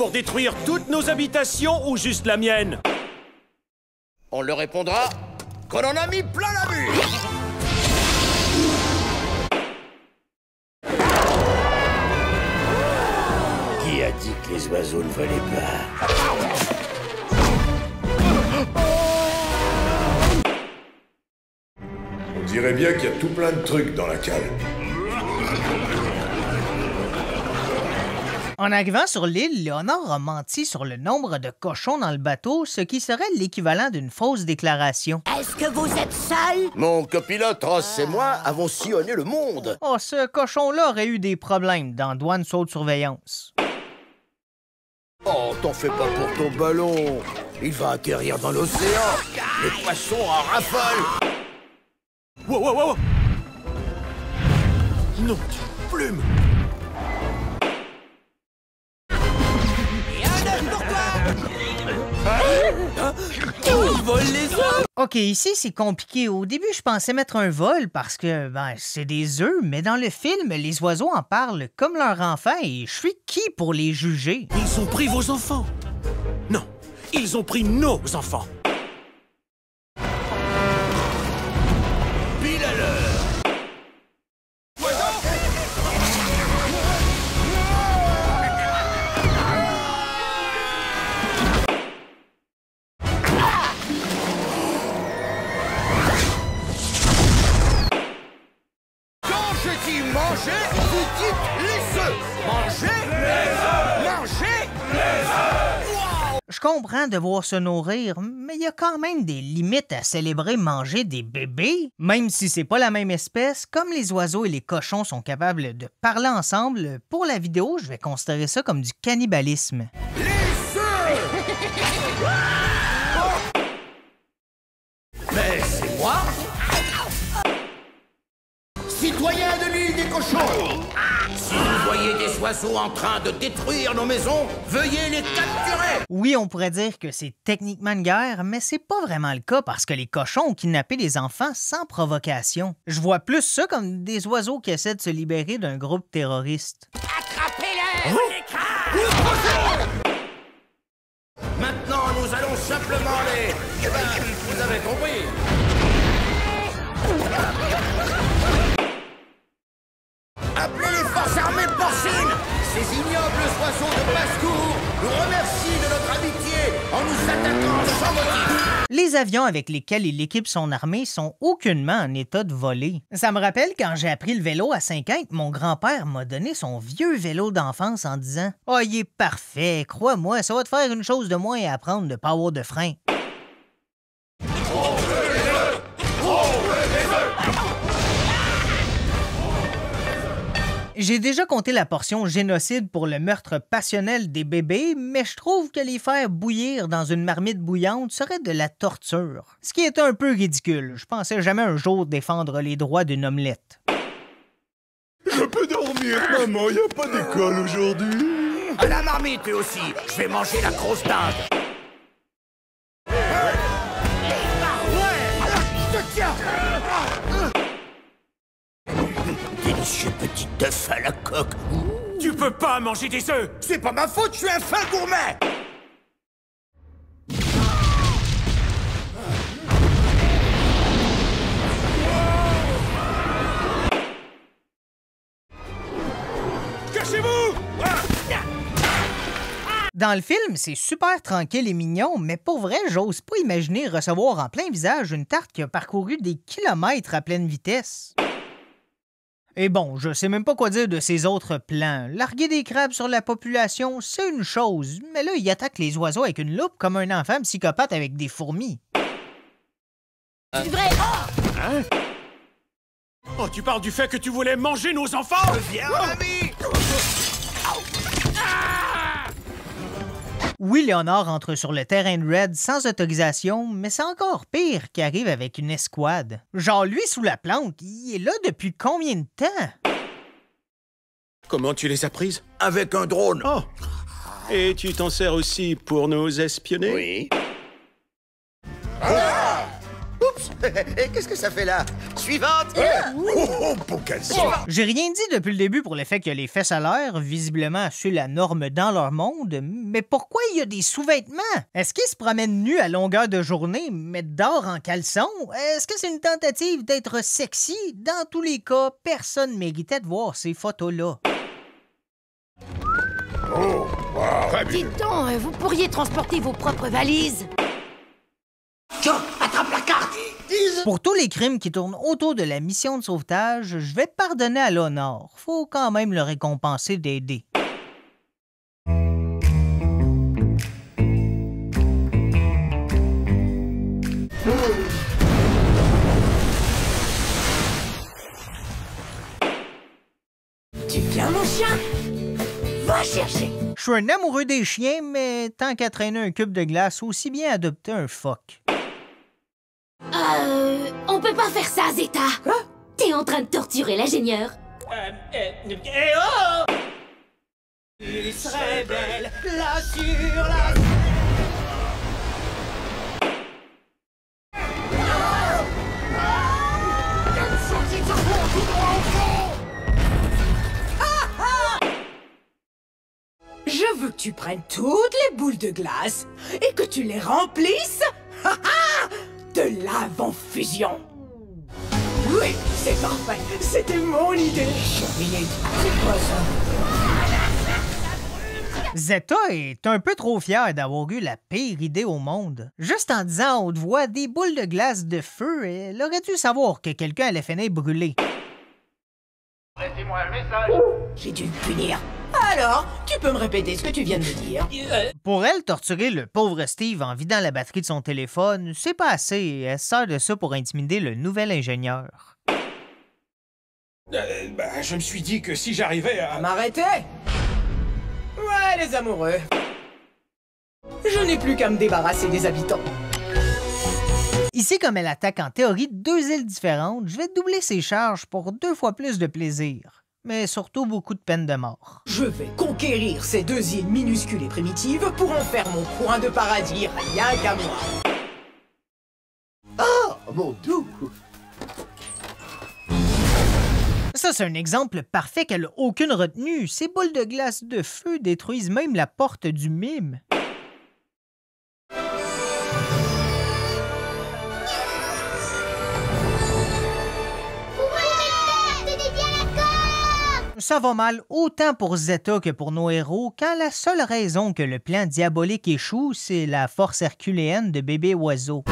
pour détruire toutes nos habitations ou juste la mienne? On leur répondra qu'on en a mis plein la vue. Qui a dit que les oiseaux ne volaient pas? On dirait bien qu'il y a tout plein de trucs dans la cale. En arrivant sur l'île, Léonard a menti sur le nombre de cochons dans le bateau, ce qui serait l'équivalent d'une fausse déclaration. Est-ce que vous êtes seul? Mon copilote Ross et moi avons sillonné le monde. Oh, ce cochon-là aurait eu des problèmes dans douane saute surveillance. Oh, t'en fais pas pour ton ballon. Il va atterrir dans l'océan. Les poissons en raffolent. Wow, wow, wow! Non, plume! OK, ici, c'est compliqué. Au début, je pensais mettre un vol parce que, c'est des œufs, mais dans le film, les oiseaux en parlent comme leur enfant et je suis qui pour les juger? Ils ont pris vos enfants! Non, ils ont pris nos enfants! Pile à l'heure. Mangez, vous dites les œufs. Mangez les œufs. Mangez les œufs. Wow. Je comprends devoir se nourrir, mais il y a quand même des limites à célébrer manger des bébés. Même si c'est pas la même espèce, comme les oiseaux et les cochons sont capables de parler ensemble, pour la vidéo, je vais considérer ça comme du cannibalisme. Les œufs. Mais c'est moi, citoyen de l'île des cochons. Si vous voyez des oiseaux en train de détruire nos maisons, veuillez les capturer. Oui, on pourrait dire que c'est techniquement une guerre, mais c'est pas vraiment le cas parce que les cochons ont kidnappé des enfants sans provocation. Je vois plus ça comme des oiseaux qui essaient de se libérer d'un groupe terroriste. Attrapez-les, Maintenant, nous allons simplement les... vous avez compris. Appelez les forces armées porcines. Ces ignobles oiseaux de basse-cour nous remercient de notre amitié en nous attaquant sans motif. Les avions avec lesquels il équipe son armée sont aucunement en état de voler. Ça me rappelle quand j'ai appris le vélo à 5 ans, mon grand-père m'a donné son vieux vélo d'enfance en disant « Ah, il est parfait, crois-moi, ça va te faire une chose de moins à apprendre de pas avoir de frein. » J'ai déjà compté la portion génocide pour le meurtre passionnel des bébés, mais je trouve que les faire bouillir dans une marmite bouillante serait de la torture. Ce qui est un peu ridicule. Je pensais jamais un jour défendre les droits d'une omelette. Je peux dormir, maman, y a pas d'école aujourd'hui. À la marmite aussi, je vais manger la grosse dinde. Délicieux petit œuf à la coque. Tu peux pas manger des œufs! C'est pas ma faute, je suis un fin gourmet. Cachez-vous! Dans le film, c'est super tranquille et mignon, mais pour vrai, j'ose pas imaginer recevoir en plein visage une tarte qui a parcouru des kilomètres à pleine vitesse. Et bon, je sais même pas quoi dire de ses autres plans. Larguer des crabes sur la population, c'est une chose, mais là, il attaque les oiseaux avec une loupe comme un enfant psychopathe avec des fourmis. C'est vrai. Hein? Oh, tu parles du fait que tu voulais manger nos enfants? Viens, ami. Oui, Léonard entre sur le terrain de Red sans autorisation, mais c'est encore pire qu'il arrive avec une escouade. Genre, lui, sous la plante, il est là depuis combien de temps? Comment tu les as prises? Avec un drone. Oh! Et tu t'en sers aussi pour nous espionner? Oui. Ah! Oups! Qu'est-ce que ça fait là? suivante. Oh, pour qu'elle soit. J'ai rien dit depuis le début pour le fait que les fesses à l'air, visiblement suivent la norme dans leur monde, mais pourquoi il y a des sous-vêtements? Est-ce qu'ils se promènent nus à longueur de journée, mais dehors en caleçon? Est-ce que c'est une tentative d'être sexy? Dans tous les cas, personne méritait de voir ces photos-là. Oh, wow. Très bien. Dites donc, vous pourriez transporter vos propres valises. Attrape la carte. Pour tous les crimes qui tournent autour de la mission de sauvetage, je vais pardonner à l'honneur. Faut quand même le récompenser d'aider. Tu viens, mon chien? Va chercher. Je suis un amoureux des chiens, mais tant qu'à traîner un cube de glace, aussi bien adopter un phoque. On peut pas faire ça, Zeta. Quoi? T'es en train de torturer l'ingénieur. oh! Il serait belle, là sur la... Je veux que tu prennes toutes les boules de glace et que tu les remplisses de lave en fusion. Oui, c'est parfait. C'était mon idée. C'est quoi ça? Zeta est un peu trop fière d'avoir eu la pire idée au monde. Juste en disant à haute voix des boules de glace de feu, elle aurait dû savoir que quelqu'un allait finir brûlé. Laissez-moi un message. J'ai dû le punir. Alors, tu peux me répéter ce que tu viens de me dire? Pour elle, torturer le pauvre Steve en vidant la batterie de son téléphone, c'est pas assez. Elle sert de ça pour intimider le nouvel ingénieur. Je me suis dit que si j'arrivais à... M'arrêter? Ouais, les amoureux. Je n'ai plus qu'à me débarrasser des habitants. Ici, comme elle attaque en théorie 2 îles différentes, je vais doubler ses charges pour 2 fois plus de plaisir. Mais surtout beaucoup de peine de mort. Je vais conquérir ces 2 îles minuscules et primitives pour en faire mon coin de paradis, rien qu'à moi. Oh, mon doux. Ça, c'est un exemple parfait qu'elle n'a aucune retenue. Ces boules de glace de feu détruisent même la porte du mime. Ça va mal autant pour Zeta que pour nos héros, quand la seule raison que le plan diabolique échoue, c'est la force herculéenne de bébé oiseau.